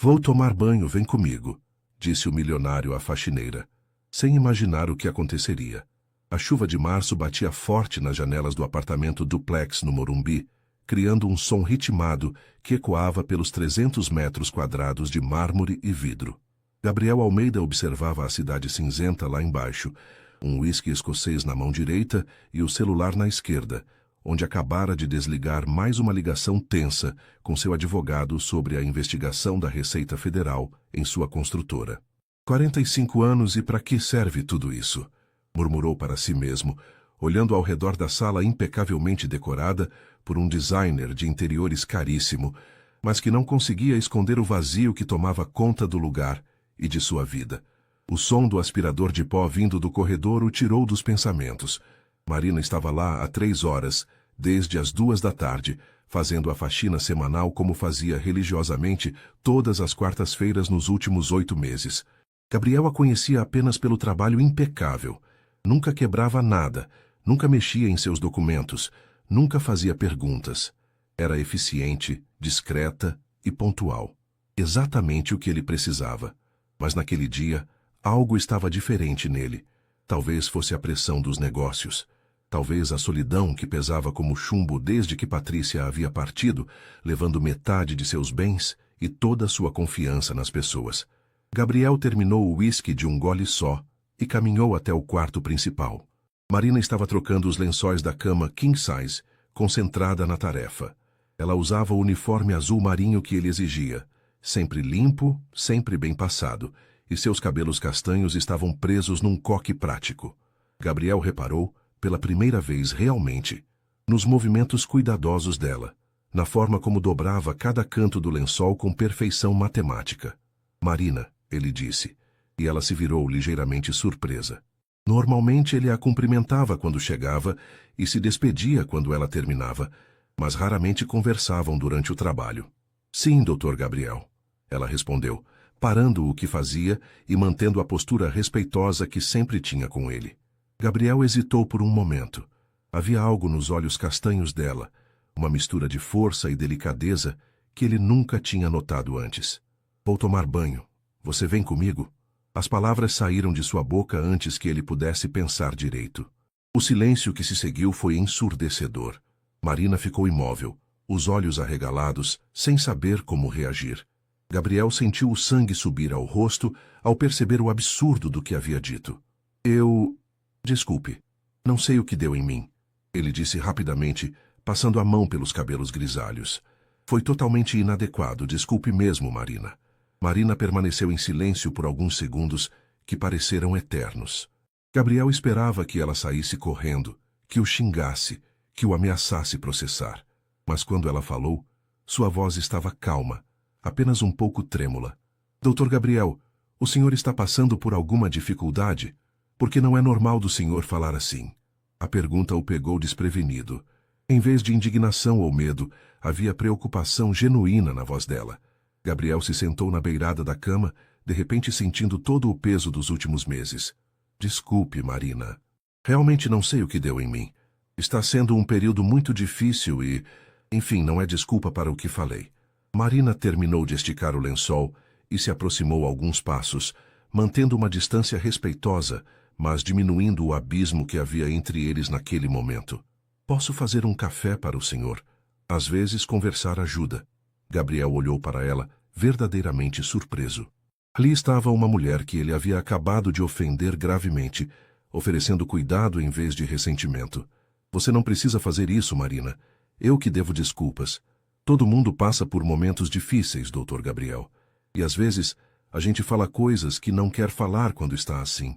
Vou tomar banho, vem comigo, disse o milionário à faxineira, sem imaginar o que aconteceria. A chuva de março batia forte nas janelas do apartamento duplex no Morumbi, criando um som ritmado que ecoava pelos 300 metros quadrados de mármore e vidro. Gabriel Almeida observava a cidade cinzenta lá embaixo, um uísque escocês na mão direita e o celular na esquerda, onde acabara de desligar mais uma ligação tensa com seu advogado sobre a investigação da Receita Federal em sua construtora. 45 anos e para que serve tudo isso? Murmurou para si mesmo, olhando ao redor da sala impecavelmente decorada por um designer de interiores caríssimo, mas que não conseguia esconder o vazio que tomava conta do lugar e de sua vida. O som do aspirador de pó vindo do corredor o tirou dos pensamentos. Marina estava lá há 3 horas, desde as 2 da tarde, fazendo a faxina semanal como fazia religiosamente todas as quartas-feiras nos últimos 8 meses. Gabriel a conhecia apenas pelo trabalho impecável. Nunca quebrava nada, nunca mexia em seus documentos, nunca fazia perguntas. Era eficiente, discreta e pontual. Exatamente o que ele precisava. Mas naquele dia, algo estava diferente nele. Talvez fosse a pressão dos negócios. Talvez a solidão que pesava como chumbo desde que Patrícia havia partido, levando metade de seus bens e toda a sua confiança nas pessoas. Gabriel terminou o uísque de um gole só e caminhou até o quarto principal. Marina estava trocando os lençóis da cama king size, concentrada na tarefa. Ela usava o uniforme azul marinho que ele exigia, sempre limpo, sempre bem passado, e seus cabelos castanhos estavam presos num coque prático. Gabriel reparou, pela primeira vez realmente, nos movimentos cuidadosos dela, na forma como dobrava cada canto do lençol com perfeição matemática. Marina, ele disse, e ela se virou ligeiramente surpresa. Normalmente ele a cumprimentava quando chegava e se despedia quando ela terminava, mas raramente conversavam durante o trabalho. Sim, Dr. Gabriel, ela respondeu, parando o que fazia e mantendo a postura respeitosa que sempre tinha com ele. Gabriel hesitou por um momento. Havia algo nos olhos castanhos dela, uma mistura de força e delicadeza que ele nunca tinha notado antes. Vou tomar banho. Você vem comigo? As palavras saíram de sua boca antes que ele pudesse pensar direito. O silêncio que se seguiu foi ensurdecedor. Marina ficou imóvel, os olhos arregalados, sem saber como reagir. Gabriel sentiu o sangue subir ao rosto ao perceber o absurdo do que havia dito. Desculpe, não sei o que deu em mim, ele disse rapidamente, passando a mão pelos cabelos grisalhos. Foi totalmente inadequado, desculpe mesmo, Marina. Marina permaneceu em silêncio por alguns segundos que pareceram eternos. Gabriel esperava que ela saísse correndo, que o xingasse, que o ameaçasse processar. Mas quando ela falou, sua voz estava calma, apenas um pouco trêmula. Dr. Gabriel, o senhor está passando por alguma dificuldade? Porque não é normal do senhor falar assim. A pergunta o pegou desprevenido. Em vez de indignação ou medo, havia preocupação genuína na voz dela. Gabriel se sentou na beirada da cama, de repente sentindo todo o peso dos últimos meses. Desculpe, Marina. Realmente não sei o que deu em mim. Está sendo um período muito difícil e... Enfim, não é desculpa para o que falei. Marina terminou de esticar o lençol e se aproximou alguns passos, mantendo uma distância respeitosa, mas diminuindo o abismo que havia entre eles naquele momento. Posso fazer um café para o senhor? Às vezes conversar ajuda. Gabriel olhou para ela, verdadeiramente surpreso. Ali estava uma mulher que ele havia acabado de ofender gravemente, oferecendo cuidado em vez de ressentimento. Você não precisa fazer isso, Marina. Eu que devo desculpas. Todo mundo passa por momentos difíceis, Dr. Gabriel. E às vezes, a gente fala coisas que não quer falar quando está assim.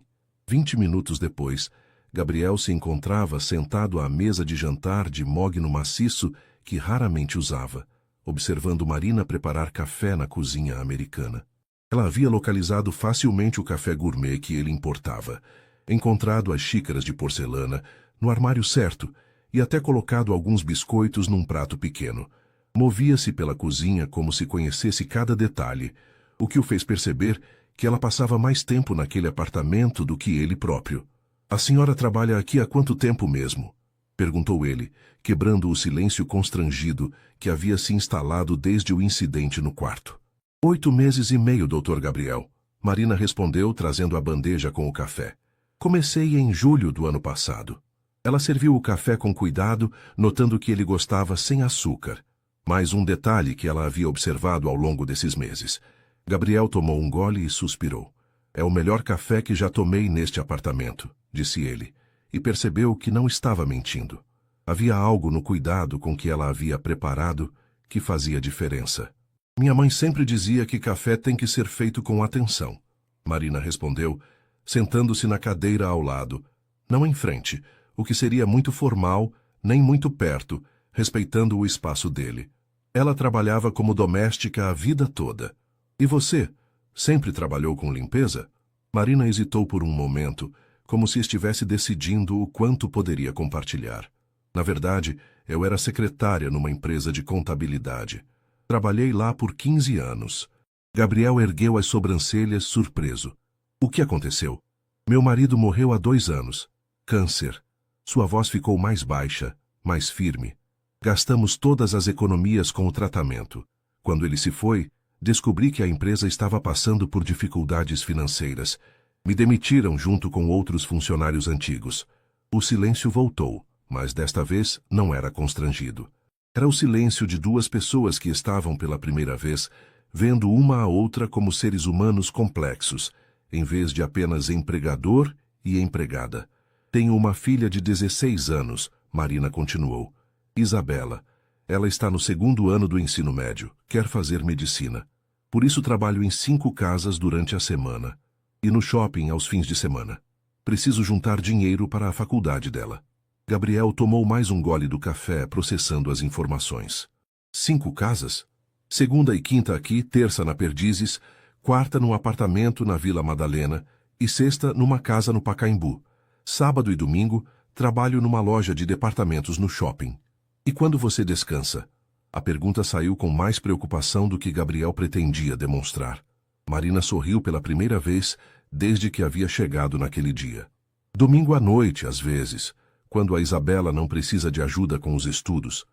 20 minutos depois, Gabriel se encontrava sentado à mesa de jantar de mogno maciço que raramente usava, observando Marina preparar café na cozinha americana. Ela havia localizado facilmente o café gourmet que ele importava, encontrado as xícaras de porcelana no armário certo e até colocado alguns biscoitos num prato pequeno. Movia-se pela cozinha como se conhecesse cada detalhe, o que o fez perceber que ela passava mais tempo naquele apartamento do que ele próprio. A senhora trabalha aqui há quanto tempo mesmo? Perguntou ele, quebrando o silêncio constrangido que havia se instalado desde o incidente no quarto. 8 meses e meio, Dr. Gabriel. Marina respondeu, trazendo a bandeja com o café. Comecei em julho do ano passado. Ela serviu o café com cuidado, notando que ele gostava sem açúcar. Mais um detalhe que ela havia observado ao longo desses meses. Gabriel tomou um gole e suspirou. É o melhor café que já tomei neste apartamento, disse ele, e percebeu que não estava mentindo. Havia algo no cuidado com que ela havia preparado que fazia diferença. Minha mãe sempre dizia que café tem que ser feito com atenção. Marina respondeu, sentando-se na cadeira ao lado, não em frente, o que seria muito formal, nem muito perto, respeitando o espaço dele. Ela trabalhava como doméstica a vida toda. E você, sempre trabalhou com limpeza? Marina hesitou por um momento, como se estivesse decidindo o quanto poderia compartilhar. Na verdade, eu era secretária numa empresa de contabilidade. Trabalhei lá por 15 anos. Gabriel ergueu as sobrancelhas, surpreso. O que aconteceu? Meu marido morreu há 2 anos. Câncer. Sua voz ficou mais baixa, mais firme. Gastamos todas as economias com o tratamento. Quando ele se foi, descobri que a empresa estava passando por dificuldades financeiras. Me demitiram junto com outros funcionários antigos. O silêncio voltou, mas desta vez não era constrangido. Era o silêncio de 2 pessoas que estavam pela primeira vez, vendo uma a outra como seres humanos complexos, em vez de apenas empregador e empregada. Tenho uma filha de 16 anos, Marina continuou. Isabela. Ela está no 2º ano do ensino médio, quer fazer medicina. Por isso trabalho em 5 casas durante a semana. E no shopping aos fins de semana. Preciso juntar dinheiro para a faculdade dela. Gabriel tomou mais um gole do café, processando as informações. 5 casas? Segunda e quinta aqui, terça na Perdizes, quarta num apartamento na Vila Madalena e sexta numa casa no Pacaembu. Sábado e domingo, trabalho numa loja de departamentos no shopping. E quando você descansa? A pergunta saiu com mais preocupação do que Gabriel pretendia demonstrar. Marina sorriu pela primeira vez desde que havia chegado naquele dia. Domingo à noite, às vezes, quando a Isabela não precisa de ajuda com os estudos.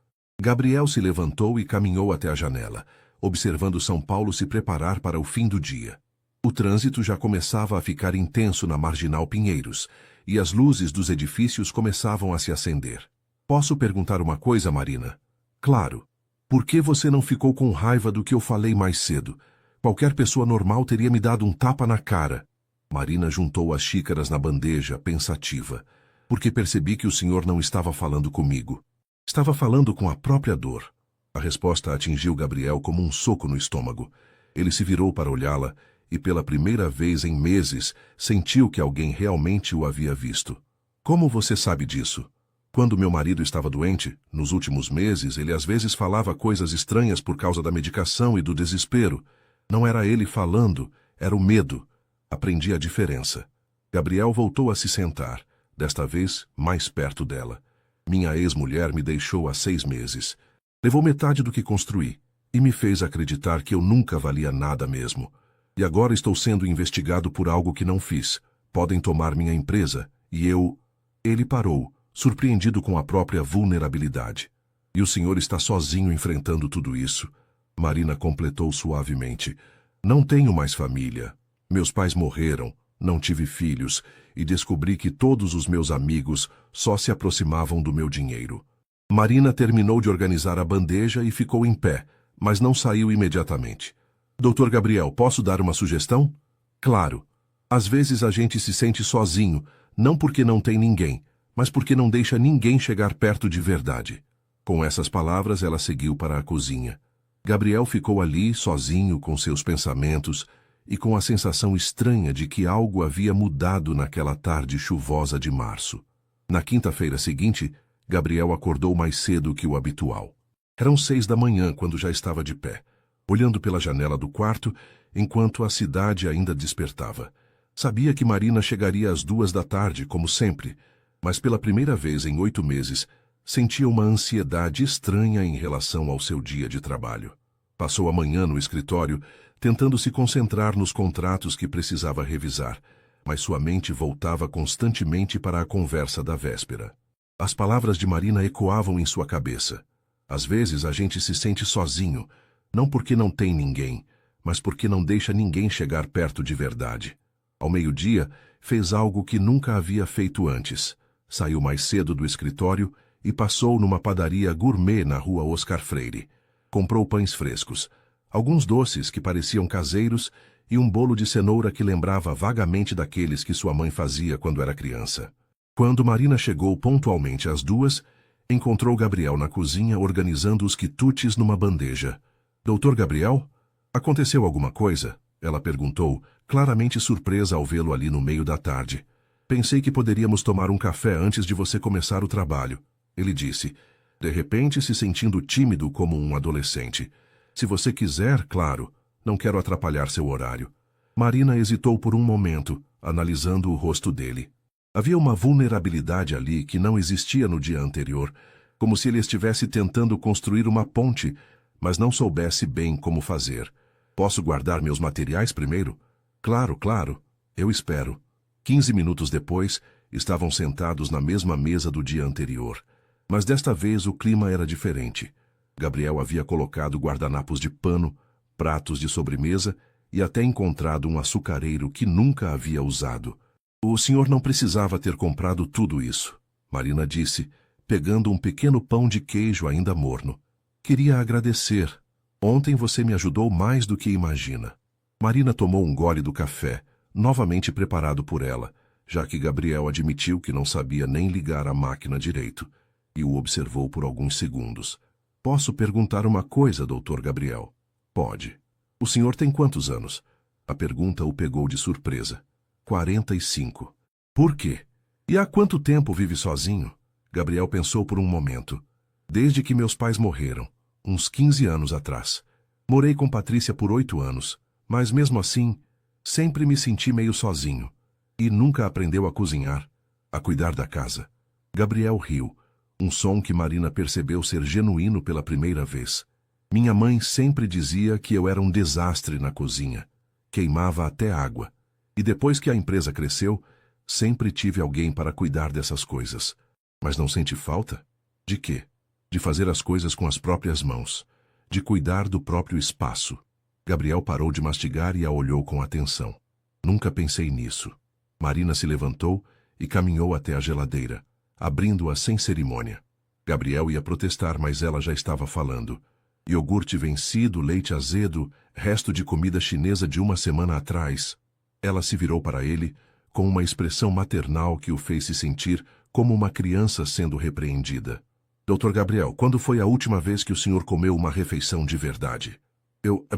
Gabriel se levantou e caminhou até a janela, observando São Paulo se preparar para o fim do dia. O trânsito já começava a ficar intenso na Marginal Pinheiros, e as luzes dos edifícios começavam a se acender. Posso perguntar uma coisa, Marina? Claro. Por que você não ficou com raiva do que eu falei mais cedo? Qualquer pessoa normal teria me dado um tapa na cara. Marina juntou as xícaras na bandeja, pensativa. Porque percebi que o senhor não estava falando comigo. Estava falando com a própria dor. A resposta atingiu Gabriel como um soco no estômago. Ele se virou para olhá-la e, pela primeira vez em meses, sentiu que alguém realmente o havia visto. Como você sabe disso? Quando meu marido estava doente, nos últimos meses, ele às vezes falava coisas estranhas por causa da medicação e do desespero. Não era ele falando, era o medo. Aprendi a diferença. Gabriel voltou a se sentar, desta vez mais perto dela. Minha ex-mulher me deixou há 6 meses. Levou metade do que construí e me fez acreditar que eu nunca valia nada mesmo. E agora estou sendo investigado por algo que não fiz. Podem tomar minha empresa e eu... Ele parou, surpreendido com a própria vulnerabilidade. E o senhor está sozinho enfrentando tudo isso? Marina completou suavemente. Não tenho mais família. Meus pais morreram, não tive filhos e descobri que todos os meus amigos só se aproximavam do meu dinheiro. Marina terminou de organizar a bandeja e ficou em pé, mas não saiu imediatamente. Dr. Gabriel, posso dar uma sugestão? Claro. Às vezes a gente se sente sozinho, não porque não tem ninguém, mas porque não deixa ninguém chegar perto de verdade. Com essas palavras, ela seguiu para a cozinha. Gabriel ficou ali, sozinho, com seus pensamentos, e com a sensação estranha de que algo havia mudado naquela tarde chuvosa de março. Na quinta-feira seguinte, Gabriel acordou mais cedo que o habitual. Eram 6 da manhã quando já estava de pé, olhando pela janela do quarto, enquanto a cidade ainda despertava. Sabia que Marina chegaria às 2 da tarde, como sempre, mas pela primeira vez em 8 meses, sentia uma ansiedade estranha em relação ao seu dia de trabalho. Passou a manhã no escritório, tentando se concentrar nos contratos que precisava revisar, mas sua mente voltava constantemente para a conversa da véspera. As palavras de Marina ecoavam em sua cabeça. Às vezes a gente se sente sozinho, não porque não tem ninguém, mas porque não deixa ninguém chegar perto de verdade. Ao meio-dia, fez algo que nunca havia feito antes. Saiu mais cedo do escritório e passou numa padaria gourmet na rua Oscar Freire. Comprou pães frescos, alguns doces que pareciam caseiros e um bolo de cenoura que lembrava vagamente daqueles que sua mãe fazia quando era criança. Quando Marina chegou pontualmente às 2, encontrou Gabriel na cozinha organizando os quitutes numa bandeja. Doutor Gabriel? Aconteceu alguma coisa? Ela perguntou, claramente surpresa ao vê-lo ali no meio da tarde. Pensei que poderíamos tomar um café antes de você começar o trabalho. Ele disse, de repente se sentindo tímido como um adolescente. Se você quiser, claro, não quero atrapalhar seu horário. Marina hesitou por um momento, analisando o rosto dele. Havia uma vulnerabilidade ali que não existia no dia anterior, como se ele estivesse tentando construir uma ponte, mas não soubesse bem como fazer. Posso guardar meus materiais primeiro? Claro, claro. Eu espero. 15 minutos depois, estavam sentados na mesma mesa do dia anterior. Mas desta vez o clima era diferente. Gabriel havia colocado guardanapos de pano, pratos de sobremesa e até encontrado um açucareiro que nunca havia usado. O senhor não precisava ter comprado tudo isso, Marina disse, pegando um pequeno pão de queijo ainda morno. Queria agradecer. Ontem você me ajudou mais do que imagina. Marina tomou um gole do café, novamente preparado por ela, já que Gabriel admitiu que não sabia nem ligar a máquina direito, e o observou por alguns segundos. Posso perguntar uma coisa, doutor Gabriel? Pode. O senhor tem quantos anos? A pergunta o pegou de surpresa. 45. Por quê? E há quanto tempo vive sozinho? Gabriel pensou por um momento. Desde que meus pais morreram, uns 15 anos atrás. Morei com Patrícia por 8 anos, mas mesmo assim, sempre me senti meio sozinho. E nunca aprendeu a cozinhar, a cuidar da casa. Gabriel riu, um som que Marina percebeu ser genuíno pela primeira vez. Minha mãe sempre dizia que eu era um desastre na cozinha. Queimava até água. E depois que a empresa cresceu, sempre tive alguém para cuidar dessas coisas. Mas não sente falta? De quê? De fazer as coisas com as próprias mãos. De cuidar do próprio espaço. Gabriel parou de mastigar e a olhou com atenção. Nunca pensei nisso. Marina se levantou e caminhou até a geladeira, abrindo-a sem cerimônia. Gabriel ia protestar, mas ela já estava falando. Iogurte vencido, leite azedo, resto de comida chinesa de uma semana atrás. Ela se virou para ele, com uma expressão maternal que o fez se sentir como uma criança sendo repreendida. Doutor Gabriel, quando foi a última vez que o senhor comeu uma refeição de verdade?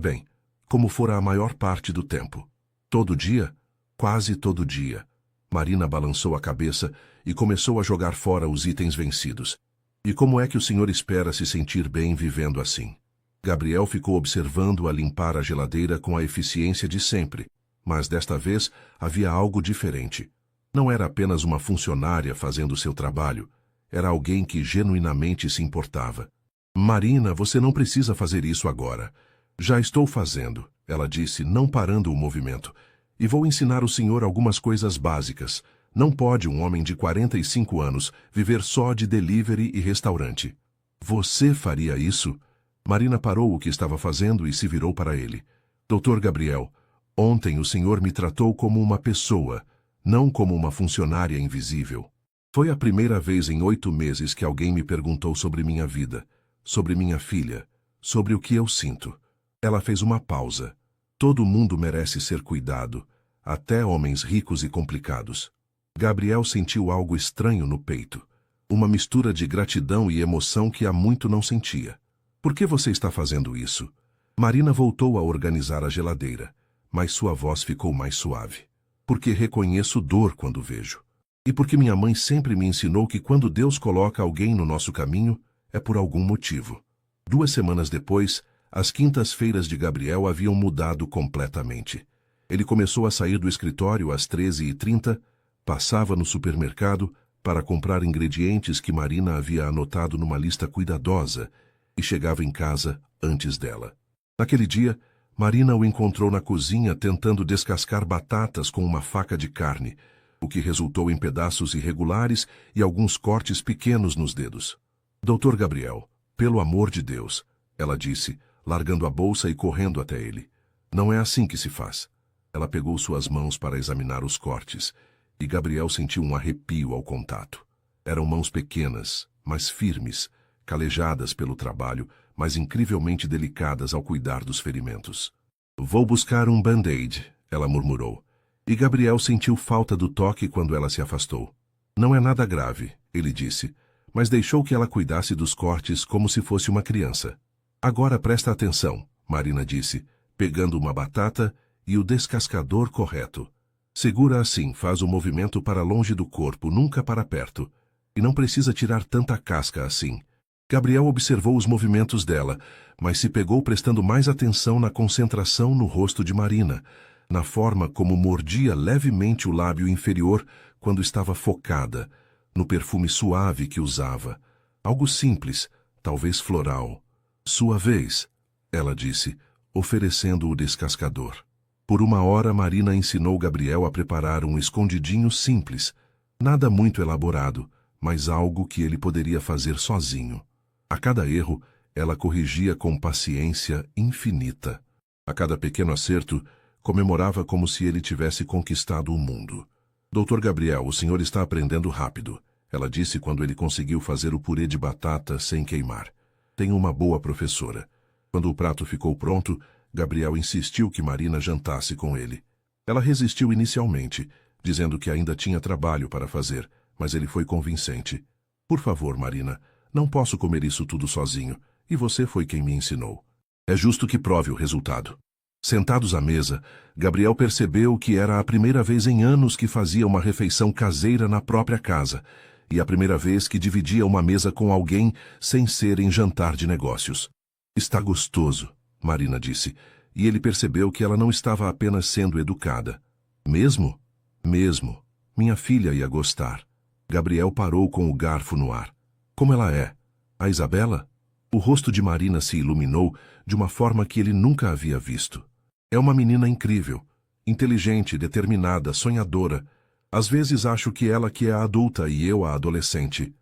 Bem, como fora a maior parte do tempo. Todo dia? Quase todo dia. Marina balançou a cabeça e começou a jogar fora os itens vencidos. E como é que o senhor espera se sentir bem vivendo assim? Gabriel ficou observando-a limpar a geladeira com a eficiência de sempre. Mas desta vez havia algo diferente. Não era apenas uma funcionária fazendo seu trabalho. Era alguém que genuinamente se importava. Marina, você não precisa fazer isso agora. Já estou fazendo, ela disse, não parando o movimento. E vou ensinar o senhor algumas coisas básicas. Não pode um homem de 45 anos viver só de delivery e restaurante. Você faria isso? Marina parou o que estava fazendo e se virou para ele. Doutor Gabriel, ontem o senhor me tratou como uma pessoa, não como uma funcionária invisível. Foi a primeira vez em 8 meses que alguém me perguntou sobre minha vida, sobre minha filha, sobre o que eu sinto. Ela fez uma pausa. Todo mundo merece ser cuidado, até homens ricos e complicados. Gabriel sentiu algo estranho no peito, uma mistura de gratidão e emoção que há muito não sentia. Por que você está fazendo isso? Marina voltou a organizar a geladeira, mas sua voz ficou mais suave. Porque reconheço dor quando vejo. E porque minha mãe sempre me ensinou que quando Deus coloca alguém no nosso caminho, é por algum motivo. 2 semanas depois, as quintas-feiras de Gabriel haviam mudado completamente. Ele começou a sair do escritório às 13h30, passava no supermercado para comprar ingredientes que Marina havia anotado numa lista cuidadosa e chegava em casa antes dela. Naquele dia, Marina o encontrou na cozinha tentando descascar batatas com uma faca de carne, o que resultou em pedaços irregulares e alguns cortes pequenos nos dedos. Doutor Gabriel, pelo amor de Deus, ela disse, largando a bolsa e correndo até ele. Não é assim que se faz. Ela pegou suas mãos para examinar os cortes, e Gabriel sentiu um arrepio ao contato. Eram mãos pequenas, mas firmes, calejadas pelo trabalho, mas incrivelmente delicadas ao cuidar dos ferimentos. Vou buscar um band-aid, ela murmurou. E Gabriel sentiu falta do toque quando ela se afastou. Não é nada grave, ele disse, mas deixou que ela cuidasse dos cortes como se fosse uma criança. Agora presta atenção, Marina disse, pegando uma batata e o descascador correto. Segura assim, faz o movimento para longe do corpo, nunca para perto. E não precisa tirar tanta casca assim. Gabriel observou os movimentos dela, mas se pegou prestando mais atenção na concentração no rosto de Marina, na forma como mordia levemente o lábio inferior quando estava focada, no perfume suave que usava. Algo simples, talvez floral. Sua vez, ela disse, oferecendo o descascador. Por 1 hora, Marina ensinou Gabriel a preparar um escondidinho simples, nada muito elaborado, mas algo que ele poderia fazer sozinho. A cada erro, ela corrigia com paciência infinita. A cada pequeno acerto, comemorava como se ele tivesse conquistado o mundo. Doutor Gabriel, o senhor está aprendendo rápido, ela disse quando ele conseguiu fazer o purê de batata sem queimar. Tenho uma boa professora. Quando o prato ficou pronto, Gabriel insistiu que Marina jantasse com ele. Ela resistiu inicialmente, dizendo que ainda tinha trabalho para fazer, mas ele foi convincente. Por favor, Marina, não posso comer isso tudo sozinho, e você foi quem me ensinou. É justo que prove o resultado. Sentados à mesa, Gabriel percebeu que era a primeira vez em anos que fazia uma refeição caseira na própria casa, e a primeira vez que dividia uma mesa com alguém sem ser em jantar de negócios. Está gostoso, Marina disse, e ele percebeu que ela não estava apenas sendo educada. Mesmo? Mesmo. Minha filha ia gostar. Gabriel parou com o garfo no ar. Como ela é? A Isabela? O rosto de Marina se iluminou de uma forma que ele nunca havia visto. É uma menina incrível, inteligente, determinada, sonhadora. Às vezes acho que ela que é a adulta e eu a adolescente.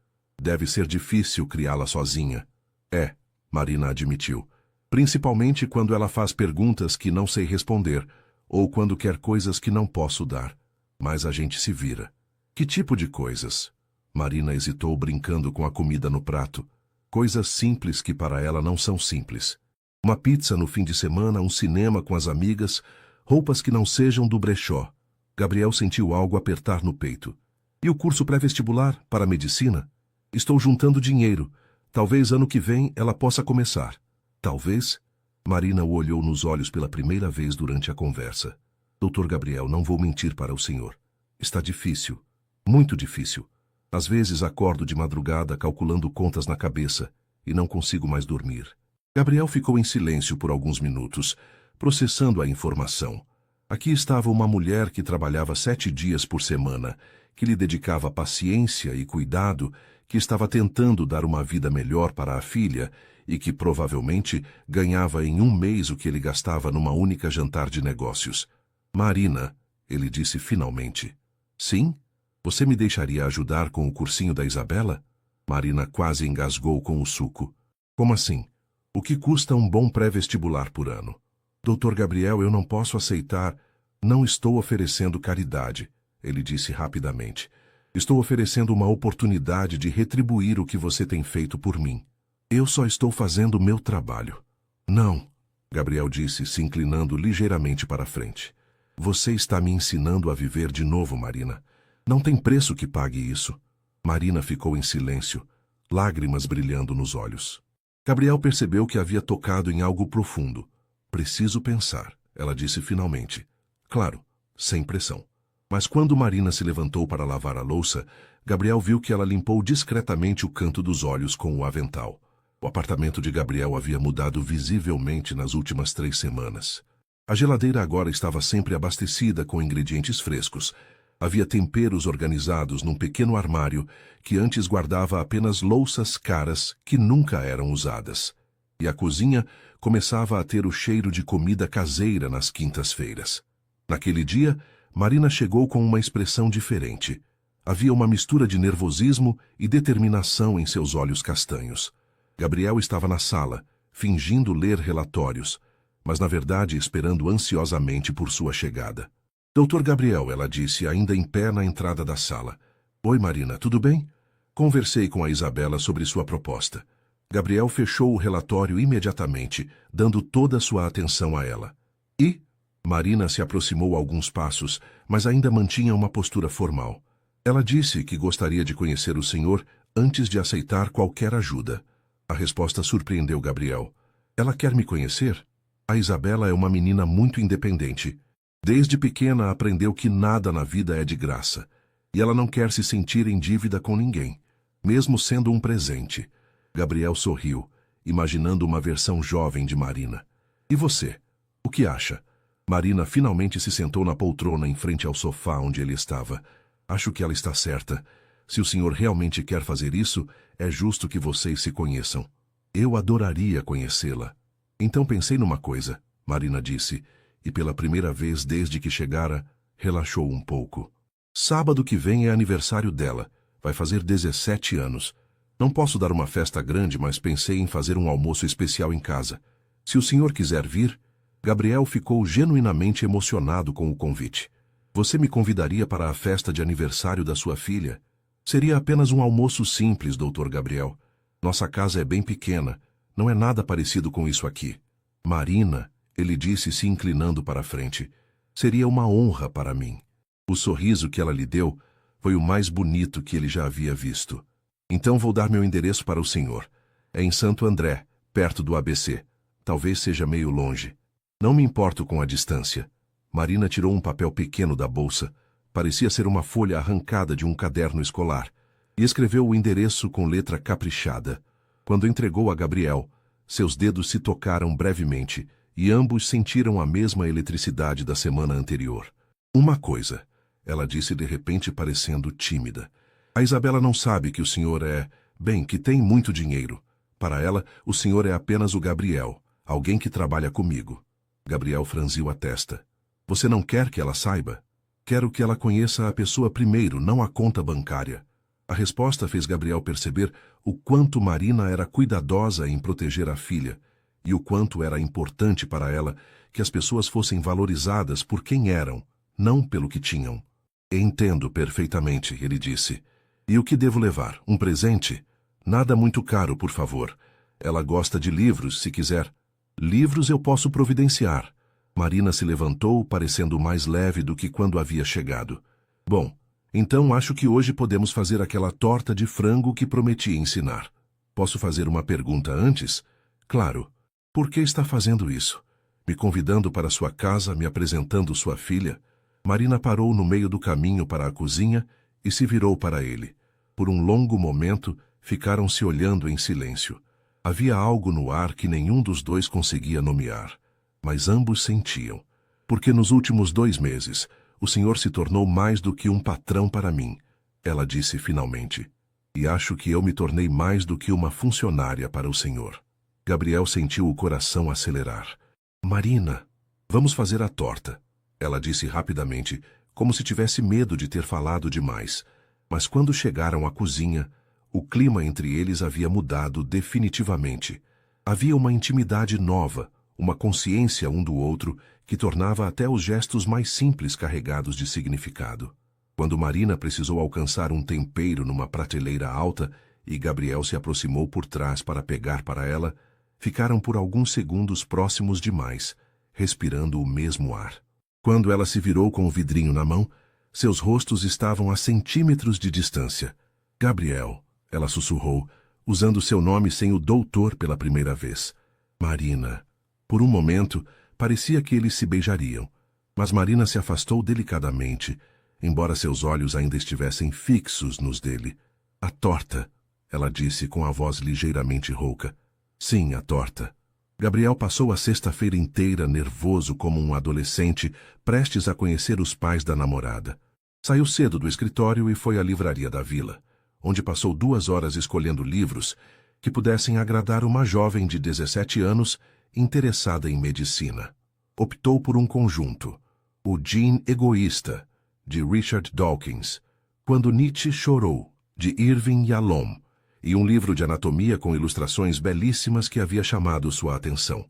Deve ser difícil criá-la sozinha. É, Marina admitiu. Principalmente quando ela faz perguntas que não sei responder, ou quando quer coisas que não posso dar. Mas a gente se vira. Que tipo de coisas? Marina hesitou brincando com a comida no prato. Coisas simples que para ela não são simples. Uma pizza no fim de semana, um cinema com as amigas, roupas que não sejam do brechó. Gabriel sentiu algo apertar no peito. E o curso pré-vestibular para medicina? Estou juntando dinheiro. Talvez ano que vem ela possa começar. Talvez? Marina o olhou nos olhos pela primeira vez durante a conversa. Doutor Gabriel, não vou mentir para o senhor. Está difícil. Muito difícil. Às vezes acordo de madrugada calculando contas na cabeça e não consigo mais dormir. Gabriel ficou em silêncio por alguns minutos, processando a informação. Aqui estava uma mulher que trabalhava 7 dias por semana, que lhe dedicava paciência e cuidado, que estava tentando dar uma vida melhor para a filha e que provavelmente ganhava em 1 mês o que ele gastava numa única jantar de negócios. Marina, ele disse finalmente. Sim? Você me deixaria ajudar com o cursinho da Isabela? Marina quase engasgou com o suco. Como assim? O que custa um bom pré-vestibular por ano? Doutor Gabriel, eu não posso aceitar. Não estou oferecendo caridade, ele disse rapidamente. Estou oferecendo uma oportunidade de retribuir o que você tem feito por mim. Eu só estou fazendo o meu trabalho. Não, Gabriel disse, se inclinando ligeiramente para a frente. Você está me ensinando a viver de novo, Marina. Não tem preço que pague isso. Marina ficou em silêncio, lágrimas brilhando nos olhos. Gabriel percebeu que havia tocado em algo profundo. Preciso pensar, ela disse finalmente. Claro, sem pressão. Mas quando Marina se levantou para lavar a louça, Gabriel viu que ela limpou discretamente o canto dos olhos com o avental. O apartamento de Gabriel havia mudado visivelmente nas últimas 3 semanas. A geladeira agora estava sempre abastecida com ingredientes frescos. Havia temperos organizados num pequeno armário que antes guardava apenas louças caras que nunca eram usadas. E a cozinha começava a ter o cheiro de comida caseira nas quintas-feiras. Naquele dia, Marina chegou com uma expressão diferente. Havia uma mistura de nervosismo e determinação em seus olhos castanhos. Gabriel estava na sala, fingindo ler relatórios, mas na verdade esperando ansiosamente por sua chegada. Doutor Gabriel, ela disse, ainda em pé na entrada da sala. Oi, Marina, tudo bem? Conversei com a Isabela sobre sua proposta. Gabriel fechou o relatório imediatamente, dando toda a sua atenção a ela. E? Marina se aproximou alguns passos, mas ainda mantinha uma postura formal. Ela disse que gostaria de conhecer o senhor antes de aceitar qualquer ajuda. A resposta surpreendeu Gabriel. Ela quer me conhecer? A Isabela é uma menina muito independente. Desde pequena aprendeu que nada na vida é de graça, e ela não quer se sentir em dívida com ninguém, mesmo sendo um presente. Gabriel sorriu, imaginando uma versão jovem de Marina. E você? O que acha? Marina finalmente se sentou na poltrona em frente ao sofá onde ele estava. Acho que ela está certa. Se o senhor realmente quer fazer isso, é justo que vocês se conheçam. Eu adoraria conhecê-la. Então pensei numa coisa, Marina disse, e pela primeira vez desde que chegara, relaxou um pouco. Sábado que vem é aniversário dela. Vai fazer 17 anos. Não posso dar uma festa grande, mas pensei em fazer um almoço especial em casa. Se o senhor quiser vir... Gabriel ficou genuinamente emocionado com o convite. Você me convidaria para a festa de aniversário da sua filha? Seria apenas um almoço simples, doutor Gabriel. Nossa casa é bem pequena. Não é nada parecido com isso aqui. Marina, ele disse se inclinando para a frente, seria uma honra para mim. O sorriso que ela lhe deu foi o mais bonito que ele já havia visto. Então vou dar meu endereço para o senhor. É em Santo André, perto do ABC. Talvez seja meio longe. Não me importo com a distância. Marina tirou um papel pequeno da bolsa, parecia ser uma folha arrancada de um caderno escolar, e escreveu o endereço com letra caprichada. Quando entregou a Gabriel, seus dedos se tocaram brevemente, e ambos sentiram a mesma eletricidade da semana anterior. Uma coisa, ela disse de repente parecendo tímida. A Isabela não sabe que o senhor é, bem, que tem muito dinheiro. Para ela, o senhor é apenas o Gabriel, alguém que trabalha comigo. Gabriel franziu a testa. Você não quer que ela saiba? Quero que ela conheça a pessoa primeiro, não a conta bancária. A resposta fez Gabriel perceber o quanto Marina era cuidadosa em proteger a filha, e o quanto era importante para ela que as pessoas fossem valorizadas por quem eram, não pelo que tinham. Entendo perfeitamente, ele disse. E o que devo levar? Um presente? Nada muito caro, por favor. Ela gosta de livros, se quiser. Livros eu posso providenciar. Marina se levantou, parecendo mais leve do que quando havia chegado. Bom, então acho que hoje podemos fazer aquela torta de frango que prometi ensinar. Posso fazer uma pergunta antes? Claro. Por que está fazendo isso? Me convidando para sua casa, me apresentando sua filha? Marina parou no meio do caminho para a cozinha e se virou para ele. Por um longo momento, ficaram se olhando em silêncio. Havia algo no ar que nenhum dos dois conseguia nomear, mas ambos sentiam. Porque nos últimos 2 meses, o senhor se tornou mais do que um patrão para mim, ela disse finalmente. E acho que eu me tornei mais do que uma funcionária para o senhor. Gabriel sentiu o coração acelerar. Marina, vamos fazer a torta, ela disse rapidamente, como se tivesse medo de ter falado demais. Mas quando chegaram à cozinha, o clima entre eles havia mudado definitivamente. Havia uma intimidade nova, uma consciência um do outro que tornava até os gestos mais simples carregados de significado. Quando Marina precisou alcançar um tempero numa prateleira alta e Gabriel se aproximou por trás para pegar para ela, ficaram por alguns segundos próximos demais, respirando o mesmo ar. Quando ela se virou com o vidrinho na mão, seus rostos estavam a centímetros de distância. Gabriel, ela sussurrou, usando seu nome sem o doutor pela primeira vez. Marina. Por um momento, parecia que eles se beijariam, mas Marina se afastou delicadamente, embora seus olhos ainda estivessem fixos nos dele. A torta, ela disse com a voz ligeiramente rouca. Sim, a torta. Gabriel passou a sexta-feira inteira nervoso como um adolescente, prestes a conhecer os pais da namorada. Saiu cedo do escritório e foi à livraria da vila, onde passou 2 horas escolhendo livros que pudessem agradar uma jovem de 17 anos interessada em medicina. Optou por um conjunto, O Gene Egoísta, de Richard Dawkins, Quando Nietzsche Chorou, de Irving Yalom, e um livro de anatomia com ilustrações belíssimas que havia chamado sua atenção.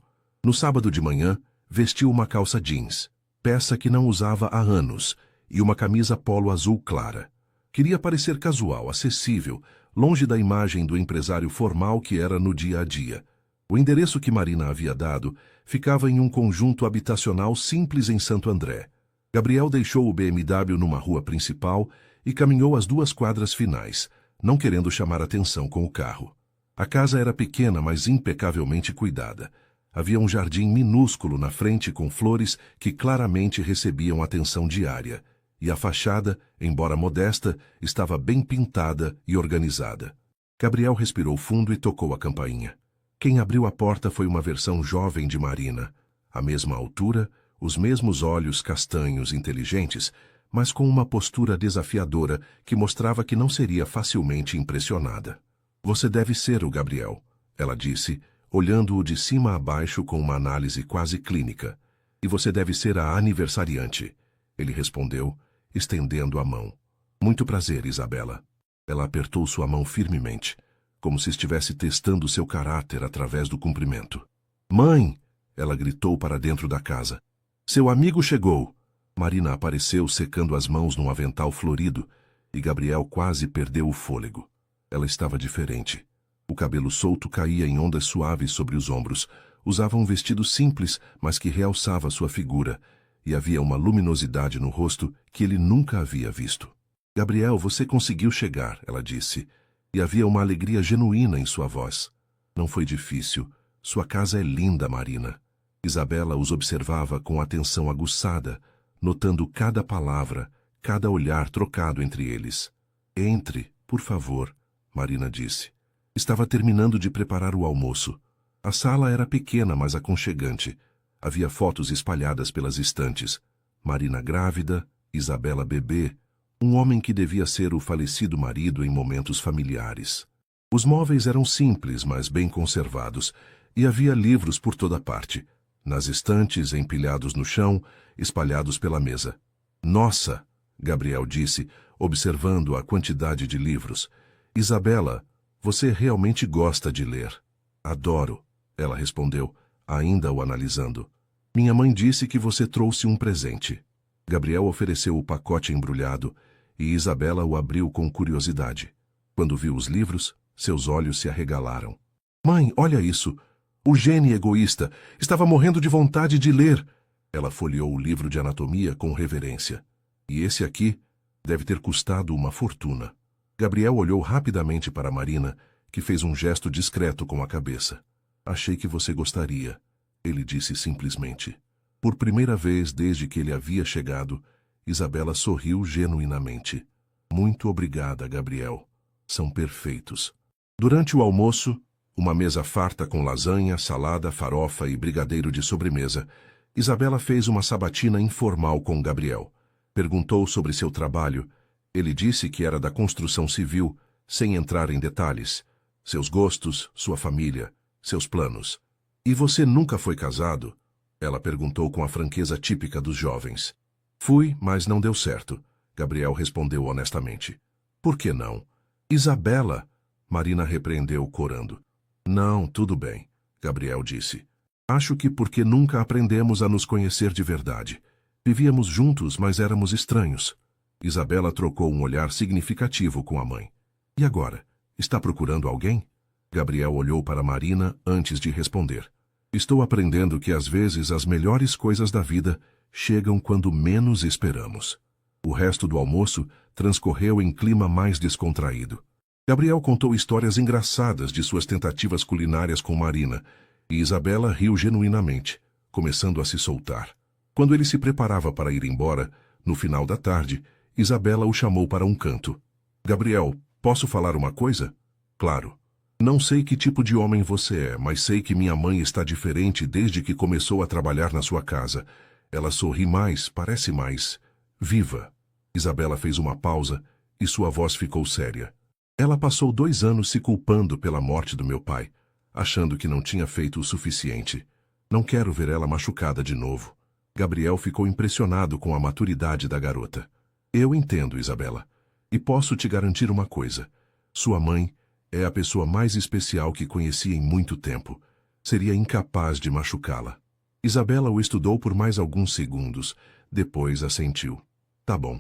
No sábado de manhã, vestiu uma calça jeans, peça que não usava há anos, e uma camisa polo azul clara. Queria parecer casual, acessível, longe da imagem do empresário formal que era no dia a dia. O endereço que Marina havia dado ficava em um conjunto habitacional simples em Santo André. Gabriel deixou o BMW numa rua principal e caminhou as 2 quadras finais, não querendo chamar atenção com o carro. A casa era pequena, mas impecavelmente cuidada. Havia um jardim minúsculo na frente com flores que claramente recebiam atenção diária, e a fachada, embora modesta, estava bem pintada e organizada. Gabriel respirou fundo e tocou a campainha. Quem abriu a porta foi uma versão jovem de Marina, a mesma altura, os mesmos olhos castanhos inteligentes, mas com uma postura desafiadora que mostrava que não seria facilmente impressionada. Você deve ser o Gabriel, ela disse, olhando-o de cima a baixo com uma análise quase clínica. E você deve ser a aniversariante, ele respondeu, estendendo a mão. Muito prazer, Isabela. Ela apertou sua mão firmemente, como se estivesse testando seu caráter através do cumprimento. Mãe! Ela gritou para dentro da casa. Seu amigo chegou! Marina apareceu secando as mãos num avental florido, e Gabriel quase perdeu o fôlego. Ela estava diferente. O cabelo solto caía em ondas suaves sobre os ombros. Usava um vestido simples, mas que realçava sua figura, e havia uma luminosidade no rosto que ele nunca havia visto. Gabriel, você conseguiu chegar, ela disse, e havia uma alegria genuína em sua voz. Não foi difícil. Sua casa é linda, Marina. Isabela os observava com atenção aguçada, notando cada palavra, cada olhar trocado entre eles. Entre, por favor, Marina disse. Estava terminando de preparar o almoço. A sala era pequena, mas aconchegante. Havia fotos espalhadas pelas estantes. Marina grávida, Isabela bebê, um homem que devia ser o falecido marido em momentos familiares. Os móveis eram simples, mas bem conservados, e havia livros por toda parte. Nas estantes, empilhados no chão, espalhados pela mesa. Nossa! Gabriel disse, observando a quantidade de livros. Isabela, você realmente gosta de ler. Adoro, ela respondeu, ainda o analisando. Minha mãe disse que você trouxe um presente. Gabriel ofereceu o pacote embrulhado e Isabela o abriu com curiosidade. Quando viu os livros, seus olhos se arregalaram. Mãe, olha isso! O gene egoísta estava morrendo de vontade de ler. Ela folheou o livro de anatomia com reverência. E esse aqui deve ter custado uma fortuna. Gabriel olhou rapidamente para Marina, que fez um gesto discreto com a cabeça. Achei que você gostaria, ele disse simplesmente. Por primeira vez desde que ele havia chegado, Isabela sorriu genuinamente. Muito obrigada, Gabriel. São perfeitos. Durante o almoço, uma mesa farta com lasanha, salada, farofa e brigadeiro de sobremesa, Isabela fez uma sabatina informal com Gabriel. Perguntou sobre seu trabalho. Ele disse que era da construção civil, sem entrar em detalhes. Seus gostos, sua família, seus planos. E você nunca foi casado? Ela perguntou com a franqueza típica dos jovens. Fui, mas não deu certo, Gabriel respondeu honestamente. Por que não? Isabela, Marina repreendeu corando. Não, tudo bem, Gabriel disse. Acho que porque nunca aprendemos a nos conhecer de verdade. Vivíamos juntos, mas éramos estranhos. Isabela trocou um olhar significativo com a mãe. E agora? Está procurando alguém? Gabriel olhou para Marina antes de responder. Estou aprendendo que às vezes as melhores coisas da vida chegam quando menos esperamos. O resto do almoço transcorreu em clima mais descontraído. Gabriel contou histórias engraçadas de suas tentativas culinárias com Marina, e Isabela riu genuinamente, começando a se soltar. Quando ele se preparava para ir embora, no final da tarde, Isabela o chamou para um canto. Gabriel, posso falar uma coisa? Claro. Não sei que tipo de homem você é, mas sei que minha mãe está diferente desde que começou a trabalhar na sua casa. Ela sorri mais, parece mais viva. Isabela fez uma pausa e sua voz ficou séria. Ela passou 2 anos se culpando pela morte do meu pai, achando que não tinha feito o suficiente. Não quero ver ela machucada de novo. Gabriel ficou impressionado com a maturidade da garota. Eu entendo, Isabela. E posso te garantir uma coisa. Sua mãe é a pessoa mais especial que conheci em muito tempo. Seria incapaz de machucá-la. Isabela o estudou por mais alguns segundos, depois assentiu. Tá bom.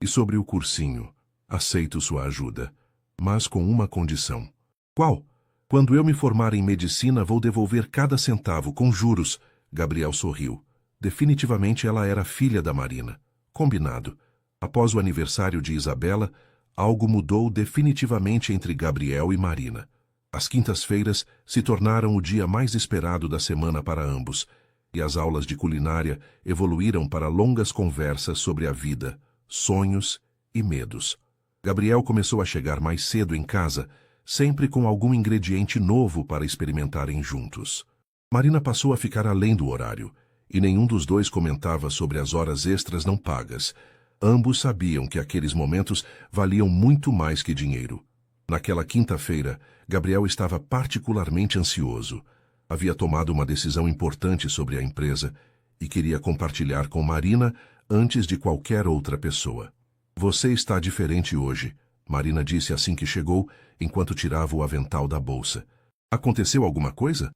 E sobre o cursinho? Aceito sua ajuda, mas com uma condição. Qual? Quando eu me formar em medicina, vou devolver cada centavo com juros. Gabriel sorriu. Definitivamente ela era filha da Marina. Combinado. Após o aniversário de Isabela, algo mudou definitivamente entre Gabriel e Marina. As quintas-feiras se tornaram o dia mais esperado da semana para ambos, e as aulas de culinária evoluíram para longas conversas sobre a vida, sonhos e medos. Gabriel começou a chegar mais cedo em casa, sempre com algum ingrediente novo para experimentarem juntos. Marina passou a ficar além do horário, e nenhum dos dois comentava sobre as horas extras não pagas. Ambos sabiam que aqueles momentos valiam muito mais que dinheiro. Naquela quinta-feira, Gabriel estava particularmente ansioso. Havia tomado uma decisão importante sobre a empresa e queria compartilhar com Marina antes de qualquer outra pessoa. Você está diferente hoje, Marina disse assim que chegou, enquanto tirava o avental da bolsa. Aconteceu alguma coisa?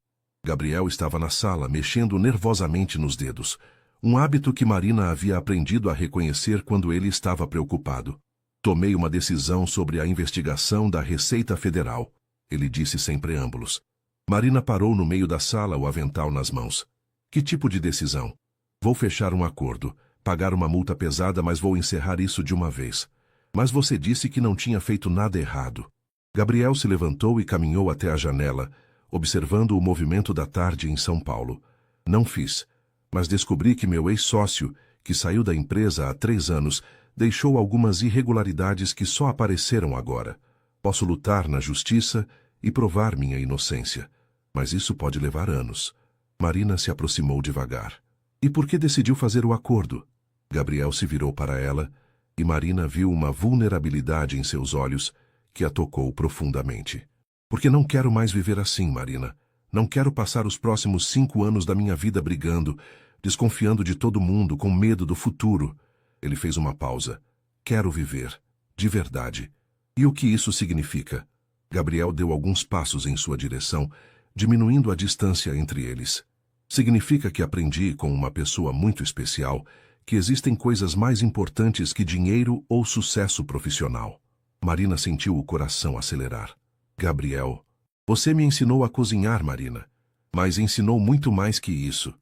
Gabriel estava na sala, mexendo nervosamente nos dedos. Um hábito que Marina havia aprendido a reconhecer quando ele estava preocupado. Tomei uma decisão sobre a investigação da Receita Federal, ele disse sem preâmbulos. Marina parou no meio da sala, o avental nas mãos. Que tipo de decisão? Vou fechar um acordo, pagar uma multa pesada, mas vou encerrar isso de uma vez. Mas você disse que não tinha feito nada errado. Gabriel se levantou e caminhou até a janela, observando o movimento da tarde em São Paulo. Não fiz, mas descobri que meu ex-sócio, que saiu da empresa há 3 anos, deixou algumas irregularidades que só apareceram agora. Posso lutar na justiça e provar minha inocência, mas isso pode levar anos. Marina se aproximou devagar. E por que decidiu fazer o acordo? Gabriel se virou para ela, e Marina viu uma vulnerabilidade em seus olhos que a tocou profundamente. Porque não quero mais viver assim, Marina. Não quero passar os próximos 5 anos da minha vida brigando, desconfiando de todo mundo, com medo do futuro. Ele fez uma pausa. Quero viver. De verdade. E o que isso significa? Gabriel deu alguns passos em sua direção, diminuindo a distância entre eles. Significa que aprendi com uma pessoa muito especial que existem coisas mais importantes que dinheiro ou sucesso profissional. Marina sentiu o coração acelerar. Gabriel, você me ensinou a cozinhar, Marina. Mas ensinou muito mais que isso.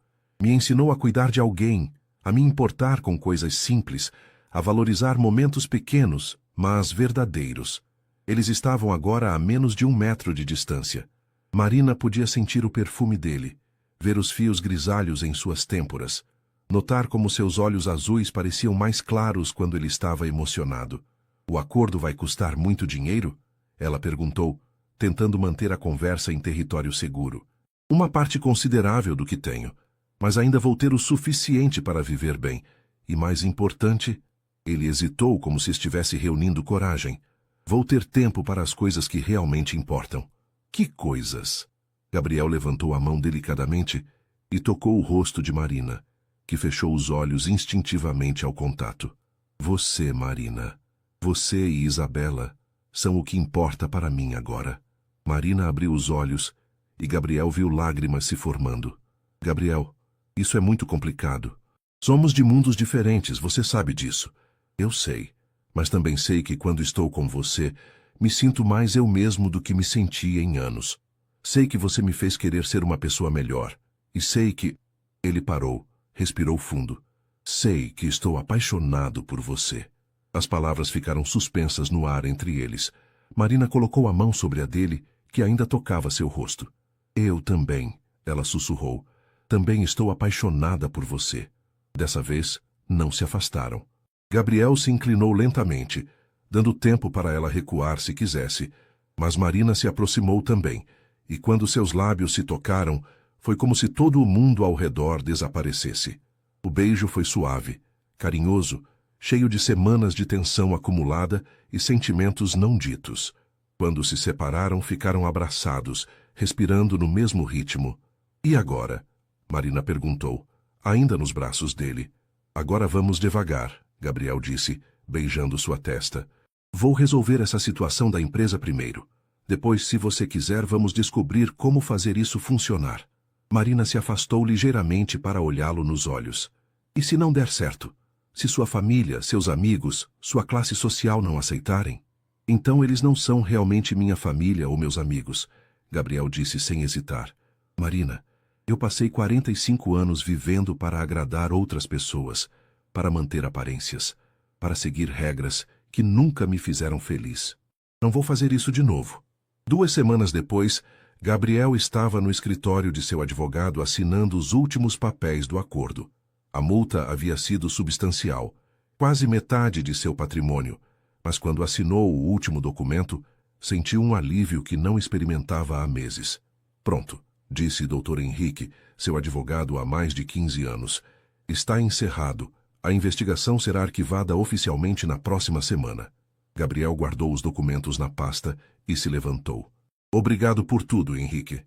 Me ensinou a cuidar de alguém, a me importar com coisas simples, a valorizar momentos pequenos, mas verdadeiros. Eles estavam agora a menos de 1 metro de distância. Marina podia sentir o perfume dele, ver os fios grisalhos em suas têmporas, notar como seus olhos azuis pareciam mais claros quando ele estava emocionado. O acordo vai custar muito dinheiro? Ela perguntou, tentando manter a conversa em território seguro. Uma parte considerável do que tenho, mas ainda vou ter o suficiente para viver bem. E mais importante, ele hesitou como se estivesse reunindo coragem. Vou ter tempo para as coisas que realmente importam. Que coisas? Gabriel levantou a mão delicadamente e tocou o rosto de Marina, que fechou os olhos instintivamente ao contato. Você, Marina, você e Isabela são o que importa para mim agora. Marina abriu os olhos e Gabriel viu lágrimas se formando. Gabriel, isso é muito complicado. Somos de mundos diferentes, você sabe disso. Eu sei, mas também sei que quando estou com você, me sinto mais eu mesmo do que me sentia em anos. Sei que você me fez querer ser uma pessoa melhor. E sei que... Ele parou, respirou fundo. Sei que estou apaixonado por você. As palavras ficaram suspensas no ar entre eles. Marina colocou a mão sobre a dele, que ainda tocava seu rosto. Eu também, ela sussurrou. Também estou apaixonada por você. Dessa vez, não se afastaram. Gabriel se inclinou lentamente, dando tempo para ela recuar se quisesse, mas Marina se aproximou também, e quando seus lábios se tocaram, foi como se todo o mundo ao redor desaparecesse. O beijo foi suave, carinhoso, cheio de semanas de tensão acumulada e sentimentos não ditos. Quando se separaram, ficaram abraçados, respirando no mesmo ritmo. E agora? Marina perguntou, ainda nos braços dele. Agora vamos devagar, Gabriel disse, beijando sua testa. Vou resolver essa situação da empresa primeiro. Depois, se você quiser, vamos descobrir como fazer isso funcionar. Marina se afastou ligeiramente para olhá-lo nos olhos. E se não der certo? Se sua família, seus amigos, sua classe social não aceitarem? Então eles não são realmente minha família ou meus amigos, Gabriel disse sem hesitar. Marina, eu passei 45 anos vivendo para agradar outras pessoas, para manter aparências, para seguir regras que nunca me fizeram feliz. Não vou fazer isso de novo. 2 semanas depois, Gabriel estava no escritório de seu advogado assinando os últimos papéis do acordo. A multa havia sido substancial, quase metade de seu patrimônio, mas quando assinou o último documento, sentiu um alívio que não experimentava há meses. Pronto, disse Dr. Henrique, seu advogado há mais de 15 anos. Está encerrado. A investigação será arquivada oficialmente na próxima semana. Gabriel guardou os documentos na pasta e se levantou. Obrigado por tudo, Henrique.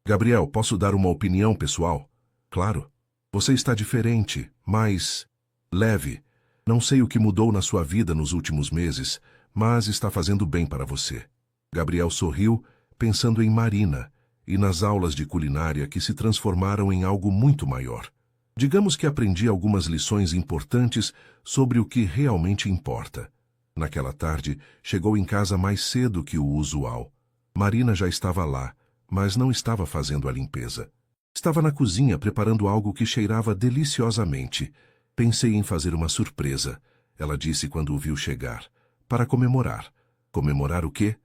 Gabriel, posso dar uma opinião pessoal? Claro. Você está diferente, mais leve. Não sei o que mudou na sua vida nos últimos meses, mas está fazendo bem para você. Gabriel sorriu, pensando em Marina e nas aulas de culinária que se transformaram em algo muito maior. Digamos que aprendi algumas lições importantes sobre o que realmente importa. Naquela tarde, chegou em casa mais cedo que o usual. Marina já estava lá, mas não estava fazendo a limpeza. Estava na cozinha preparando algo que cheirava deliciosamente. Pensei em fazer uma surpresa, ela disse quando o viu chegar. Para comemorar. Comemorar o quê?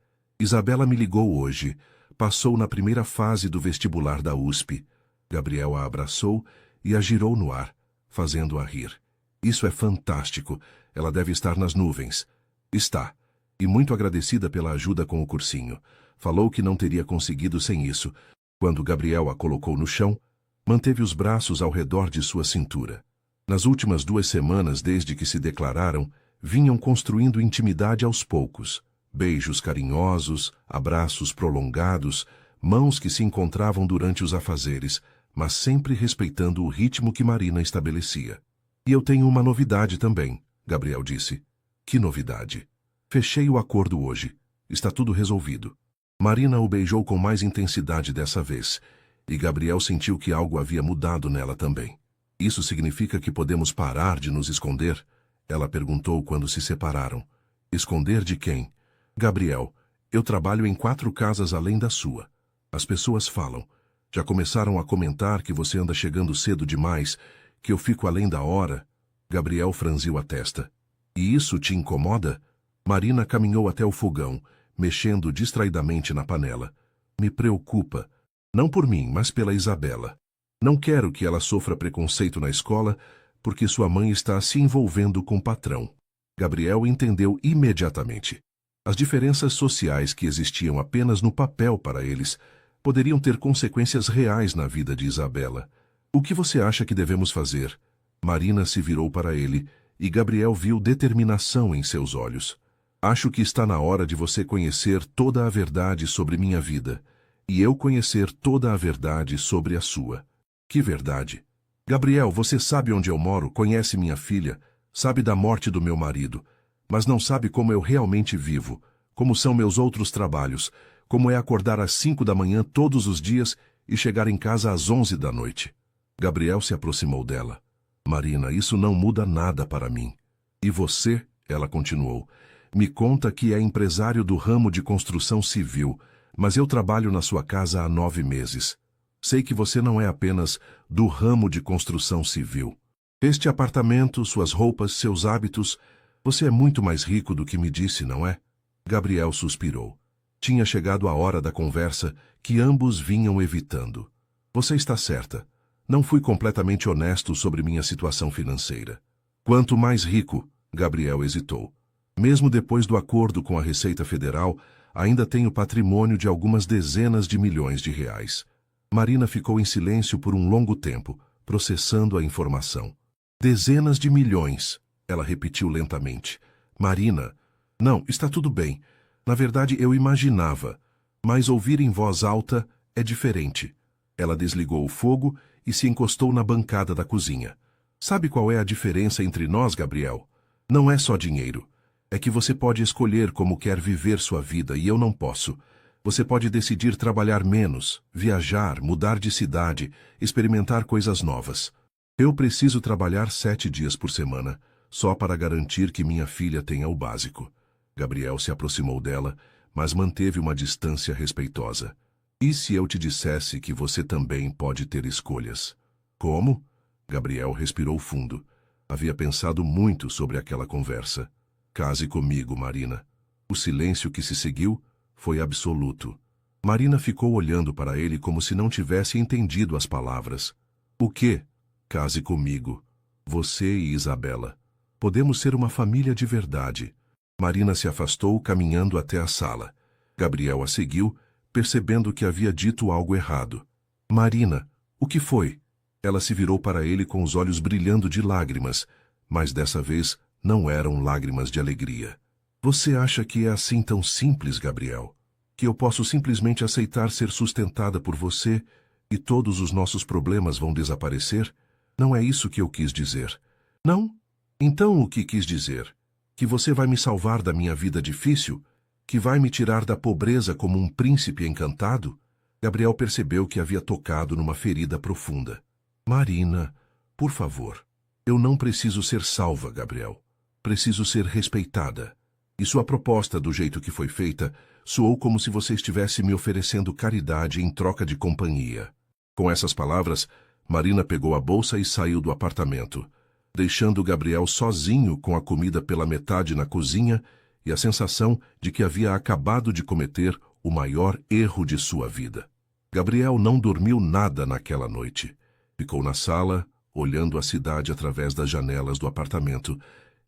Isabela me ligou hoje. Passou na primeira fase do vestibular da USP. Gabriel a abraçou e a girou no ar, fazendo-a rir. Isso é fantástico. Ela deve estar nas nuvens. Está. E muito agradecida pela ajuda com o cursinho. Falou que não teria conseguido sem isso. Quando Gabriel a colocou no chão, manteve os braços ao redor de sua cintura. Nas últimas 2 semanas, desde que se declararam, vinham construindo intimidade aos poucos. Beijos carinhosos, abraços prolongados, mãos que se encontravam durante os afazeres, mas sempre respeitando o ritmo que Marina estabelecia. E eu tenho uma novidade também, Gabriel disse. Que novidade? Fechei o acordo hoje. Está tudo resolvido. Marina o beijou com mais intensidade dessa vez, e Gabriel sentiu que algo havia mudado nela também. Isso significa que podemos parar de nos esconder? Ela perguntou quando se separaram. Esconder de quem? Gabriel, eu trabalho em 4 casas além da sua. As pessoas falam. Já começaram a comentar que você anda chegando cedo demais, que eu fico além da hora. Gabriel franziu a testa. E isso te incomoda? Marina caminhou até o fogão, mexendo distraidamente na panela. Me preocupa. Não por mim, mas pela Isabela. Não quero que ela sofra preconceito na escola, porque sua mãe está se envolvendo com o patrão. Gabriel entendeu imediatamente. As diferenças sociais que existiam apenas no papel para eles poderiam ter consequências reais na vida de Isabela. O que você acha que devemos fazer? Marina se virou para ele, e Gabriel viu determinação em seus olhos. Acho que está na hora de você conhecer toda a verdade sobre minha vida, e eu conhecer toda a verdade sobre a sua. Que verdade? Gabriel, você sabe onde eu moro, conhece minha filha, sabe da morte do meu marido, mas não sabe como eu realmente vivo, como são meus outros trabalhos, como é acordar às 5 da manhã todos os dias e chegar em casa às 11 da noite. Gabriel se aproximou dela. Marina, isso não muda nada para mim. E você, ela continuou, me conta que é empresário do ramo de construção civil, mas eu trabalho na sua casa há 9 meses. Sei que você não é apenas do ramo de construção civil. Este apartamento, suas roupas, seus hábitos, você é muito mais rico do que me disse, não é? Gabriel suspirou. Tinha chegado a hora da conversa que ambos vinham evitando. Você está certa. Não fui completamente honesto sobre minha situação financeira. Quanto mais rico, Gabriel hesitou. Mesmo depois do acordo com a Receita Federal, ainda tenho patrimônio de algumas dezenas de milhões de reais. Marina ficou em silêncio por um longo tempo, processando a informação. Dezenas de milhões, ela repetiu lentamente. Marina, não, está tudo bem. Na verdade, eu imaginava, mas ouvir em voz alta é diferente. Ela desligou o fogo e se encostou na bancada da cozinha. Sabe qual é a diferença entre nós, Gabriel? Não é só dinheiro. É que você pode escolher como quer viver sua vida e eu não posso. Você pode decidir trabalhar menos, viajar, mudar de cidade, experimentar coisas novas. Eu preciso trabalhar 7 dias por semana, só para garantir que minha filha tenha o básico. Gabriel se aproximou dela, mas manteve uma distância respeitosa. E se eu te dissesse que você também pode ter escolhas? Como? Gabriel respirou fundo. Havia pensado muito sobre aquela conversa. Case comigo, Marina. O silêncio que se seguiu foi absoluto. Marina ficou olhando para ele como se não tivesse entendido as palavras. O quê? Case comigo. Você e Isabela. Podemos ser uma família de verdade. Marina se afastou, caminhando até a sala. Gabriel a seguiu, percebendo que havia dito algo errado. Marina, o que foi? Ela se virou para ele com os olhos brilhando de lágrimas, mas dessa vez não eram lágrimas de alegria. Você acha que é assim tão simples, Gabriel? Que eu posso simplesmente aceitar ser sustentada por você e todos os nossos problemas vão desaparecer? Não é isso que eu quis dizer. Não? Então o que quis dizer? Que você vai me salvar da minha vida difícil? Que vai me tirar da pobreza como um príncipe encantado? Gabriel percebeu que havia tocado numa ferida profunda. Marina, por favor. Eu não preciso ser salva, Gabriel. Preciso ser respeitada. E sua proposta, do jeito que foi feita, soou como se você estivesse me oferecendo caridade em troca de companhia. Com essas palavras, Marina pegou a bolsa e saiu do apartamento, deixando Gabriel sozinho com a comida pela metade na cozinha e a sensação de que havia acabado de cometer o maior erro de sua vida. Gabriel não dormiu nada naquela noite. Ficou na sala, olhando a cidade através das janelas do apartamento,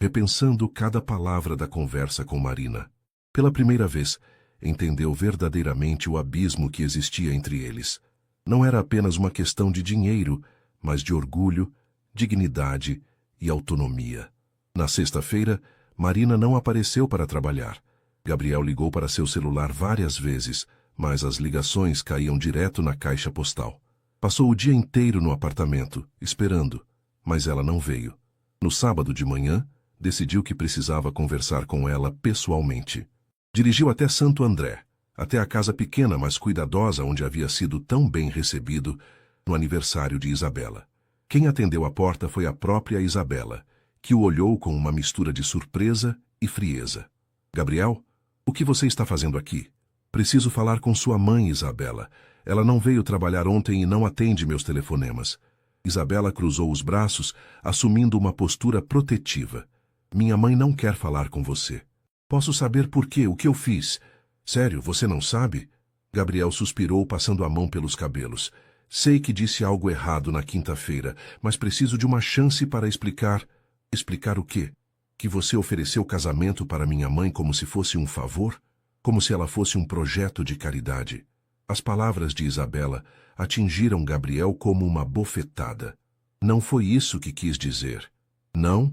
repensando cada palavra da conversa com Marina. Pela primeira vez, entendeu verdadeiramente o abismo que existia entre eles. Não era apenas uma questão de dinheiro, mas de orgulho, dignidade e autonomia. Na sexta-feira, Marina não apareceu para trabalhar. Gabriel ligou para seu celular várias vezes, mas as ligações caíam direto na caixa postal. Passou o dia inteiro no apartamento, esperando, mas ela não veio. No sábado de manhã, decidiu que precisava conversar com ela pessoalmente. Dirigiu até Santo André, até a casa pequena mas cuidadosa onde havia sido tão bem recebido no aniversário de Isabela. Quem atendeu a porta foi a própria Isabela, que o olhou com uma mistura de surpresa e frieza. Gabriel, o que você está fazendo aqui? Preciso falar com sua mãe, Isabela. Ela não veio trabalhar ontem e não atende meus telefonemas. Isabela cruzou os braços, assumindo uma postura protetiva. Minha mãe não quer falar com você. Posso saber por quê? O que eu fiz? Sério, você não sabe? Gabriel suspirou, passando a mão pelos cabelos. Sei que disse algo errado na quinta-feira, mas preciso de uma chance para explicar. Explicar o quê? Que você ofereceu casamento para minha mãe como se fosse um favor? Como se ela fosse um projeto de caridade. As palavras de Isabela atingiram Gabriel como uma bofetada. Não foi isso que quis dizer. Não?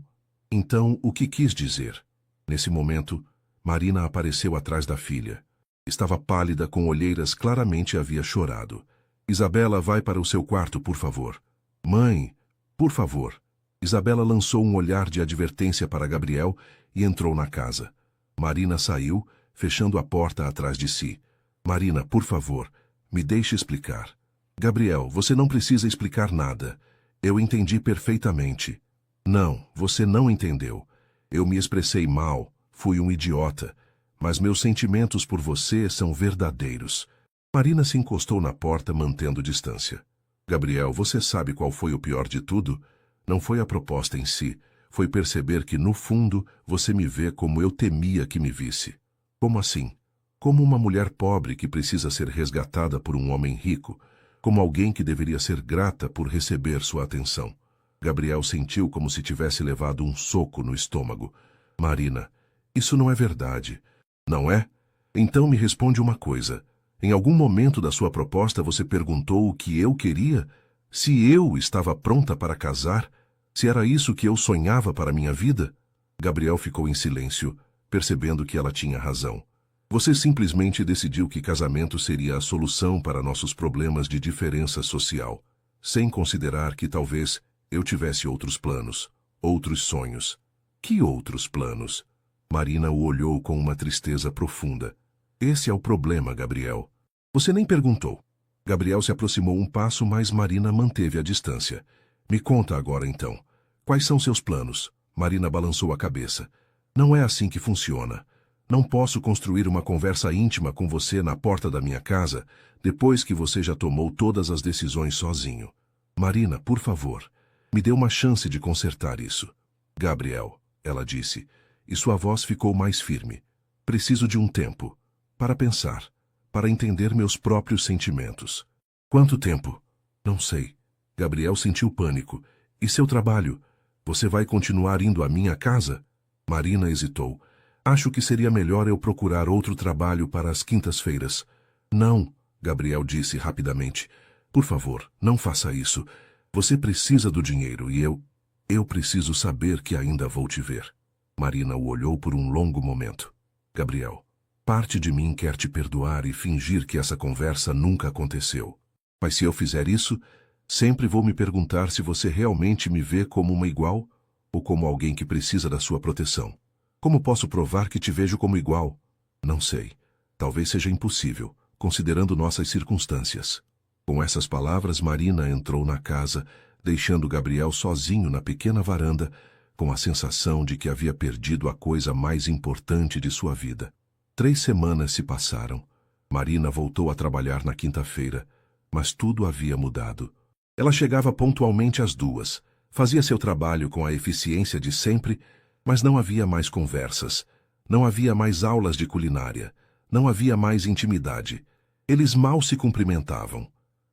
Então, o que quis dizer? Nesse momento, Marina apareceu atrás da filha. Estava pálida, com olheiras, claramente havia chorado. Isabela, vai para o seu quarto, por favor. Mãe, por favor. Isabela lançou um olhar de advertência para Gabriel e entrou na casa. Marina saiu, fechando a porta atrás de si. Marina, por favor, me deixe explicar. Gabriel, você não precisa explicar nada. Eu entendi perfeitamente. Não, você não entendeu. Eu me expressei mal, fui um idiota, mas meus sentimentos por você são verdadeiros. Marina se encostou na porta, mantendo distância. Gabriel, você sabe qual foi o pior de tudo? Não foi a proposta em si, foi perceber que, no fundo, você me vê como eu temia que me visse. Como assim? Como uma mulher pobre que precisa ser resgatada por um homem rico, como alguém que deveria ser grata por receber sua atenção. Gabriel sentiu como se tivesse levado um soco no estômago. Marina, isso não é verdade. Não é? Então me responde uma coisa. Em algum momento da sua proposta você perguntou o que eu queria? Se eu estava pronta para casar? Se era isso que eu sonhava para minha vida? Gabriel ficou em silêncio, percebendo que ela tinha razão. Você simplesmente decidiu que casamento seria a solução para nossos problemas de diferença social, sem considerar que talvez eu tivesse outros planos, outros sonhos. Que outros planos? Marina o olhou com uma tristeza profunda. Esse é o problema, Gabriel. Você nem perguntou. Gabriel se aproximou um passo, mas Marina manteve a distância. Me conta agora, então. Quais são seus planos? Marina balançou a cabeça. Não é assim que funciona. Não posso construir uma conversa íntima com você na porta da minha casa, depois que você já tomou todas as decisões sozinho. Marina, por favor, me dê uma chance de consertar isso. Gabriel, ela disse, e sua voz ficou mais firme. Preciso de um tempo. Para pensar. Para entender meus próprios sentimentos. Quanto tempo? Não sei. Gabriel sentiu pânico. E seu trabalho? Você vai continuar indo à minha casa? Marina hesitou. Acho que seria melhor eu procurar outro trabalho para as quintas-feiras. Não, Gabriel disse rapidamente. Por favor, não faça isso. Você precisa do dinheiro e eu preciso saber que ainda vou te ver. Marina o olhou por um longo momento. Gabriel, parte de mim quer te perdoar e fingir que essa conversa nunca aconteceu. Mas se eu fizer isso, sempre vou me perguntar se você realmente me vê como uma igual ou como alguém que precisa da sua proteção. Como posso provar que te vejo como igual? Não sei. Talvez seja impossível, considerando nossas circunstâncias. Com essas palavras, Marina entrou na casa, deixando Gabriel sozinho na pequena varanda, com a sensação de que havia perdido a coisa mais importante de sua vida. 3 semanas se passaram. Marina voltou a trabalhar na quinta-feira, mas tudo havia mudado. Ela chegava pontualmente às 2, fazia seu trabalho com a eficiência de sempre, mas não havia mais conversas, não havia mais aulas de culinária, não havia mais intimidade. Eles mal se cumprimentavam.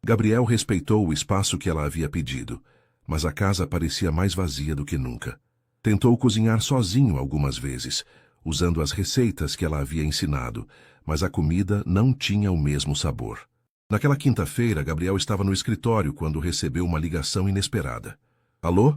Gabriel respeitou o espaço que ela havia pedido, mas a casa parecia mais vazia do que nunca. Tentou cozinhar sozinho algumas vezes, usando as receitas que ela havia ensinado, mas a comida não tinha o mesmo sabor. Naquela quinta-feira, Gabriel estava no escritório quando recebeu uma ligação inesperada. Alô?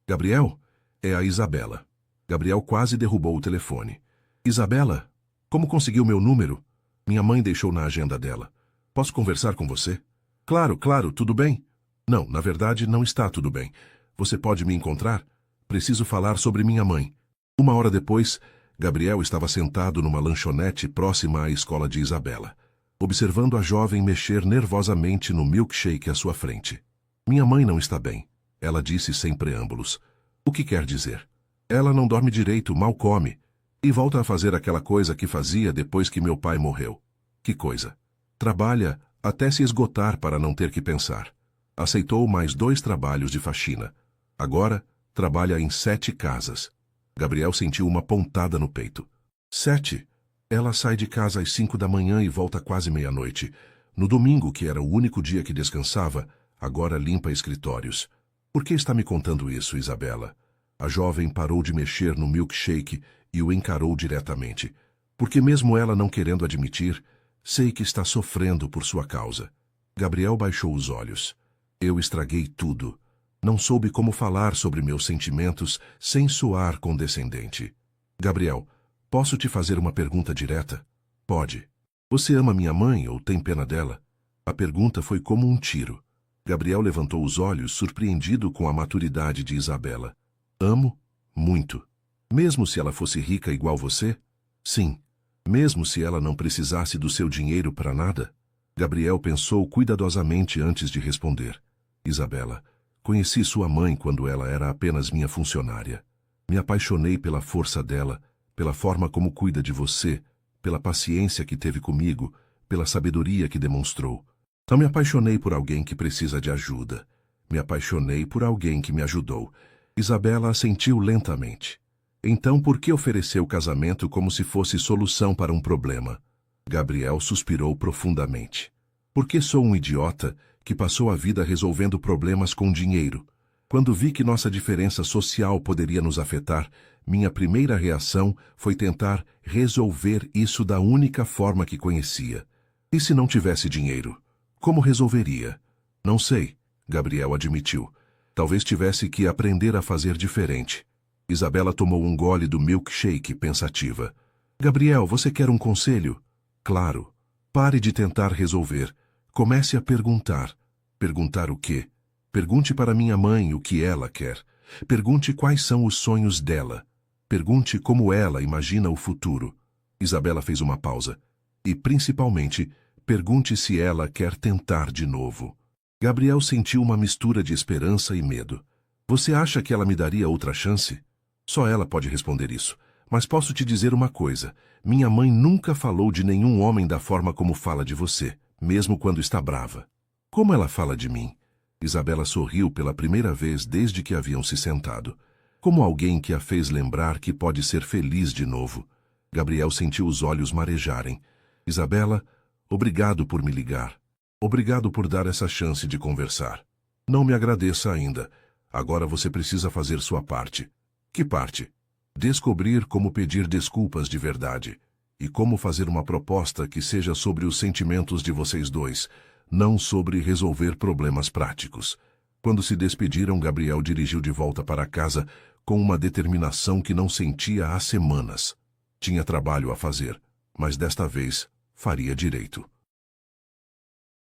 Gabriel? É a Isabela. Gabriel quase derrubou o telefone. Isabela? Como conseguiu meu número? Minha mãe deixou na agenda dela. Posso conversar com você? Claro, claro, tudo bem? Não, na verdade, não está tudo bem. Você pode me encontrar? Preciso falar sobre minha mãe. 1 hora depois, Gabriel estava sentado numa lanchonete próxima à escola de Isabela, observando a jovem mexer nervosamente no milkshake à sua frente. Minha mãe não está bem, ela disse sem preâmbulos. O que quer dizer? Ela não dorme direito, mal come, e volta a fazer aquela coisa que fazia depois que meu pai morreu. Que coisa? Trabalha até se esgotar para não ter que pensar. Aceitou mais 2 trabalhos de faxina. Agora, trabalha em 7 casas. Gabriel sentiu uma pontada no peito. 7? Ela sai de casa às 5 da manhã e volta quase meia-noite. No domingo, que era o único dia que descansava, agora limpa escritórios. Por que está me contando isso, Isabela? A jovem parou de mexer no milkshake e o encarou diretamente. Porque mesmo ela não querendo admitir, sei que está sofrendo por sua causa. Gabriel baixou os olhos. Eu estraguei tudo. Não soube como falar sobre meus sentimentos sem soar condescendente. Gabriel, posso te fazer uma pergunta direta? Pode. Você ama minha mãe ou tem pena dela? A pergunta foi como um tiro. Gabriel levantou os olhos, surpreendido com a maturidade de Isabela. Amo? Muito. Mesmo se ela fosse rica igual você? Sim. Mesmo se ela não precisasse do seu dinheiro para nada? Gabriel pensou cuidadosamente antes de responder. Isabela, conheci sua mãe quando ela era apenas minha funcionária. Me apaixonei pela força dela, pela forma como cuida de você, pela paciência que teve comigo, pela sabedoria que demonstrou. Não me apaixonei por alguém que precisa de ajuda. Me apaixonei por alguém que me ajudou. Isabela assentiu lentamente. Então por que ofereceu o casamento como se fosse solução para um problema? Gabriel suspirou profundamente. Porque sou um idiota que passou a vida resolvendo problemas com dinheiro. Quando vi que nossa diferença social poderia nos afetar, minha primeira reação foi tentar resolver isso da única forma que conhecia. E se não tivesse dinheiro? Como resolveria? Não sei, Gabriel admitiu. Talvez tivesse que aprender a fazer diferente. Isabela tomou um gole do milkshake pensativa. Gabriel, você quer um conselho? Claro. Pare de tentar resolver. Comece a perguntar. Perguntar o quê? Pergunte para minha mãe o que ela quer. Pergunte quais são os sonhos dela. Pergunte como ela imagina o futuro. Isabela fez uma pausa. E, principalmente, pergunte se ela quer tentar de novo. Gabriel sentiu uma mistura de esperança e medo. Você acha que ela me daria outra chance? Só ela pode responder isso. Mas posso te dizer uma coisa. Minha mãe nunca falou de nenhum homem da forma como fala de você, mesmo quando está brava. Como ela fala de mim? Isabela sorriu pela primeira vez desde que haviam se sentado. Como alguém que a fez lembrar que pode ser feliz de novo. Gabriel sentiu os olhos marejarem. Isabela, obrigado por me ligar. Obrigado por dar essa chance de conversar. Não me agradeça ainda. Agora você precisa fazer sua parte. Que parte? Descobrir como pedir desculpas de verdade. E como fazer uma proposta que seja sobre os sentimentos de vocês dois, não sobre resolver problemas práticos. Quando se despediram, Gabriel dirigiu de volta para casa com uma determinação que não sentia há semanas. Tinha trabalho a fazer, mas desta vez faria direito.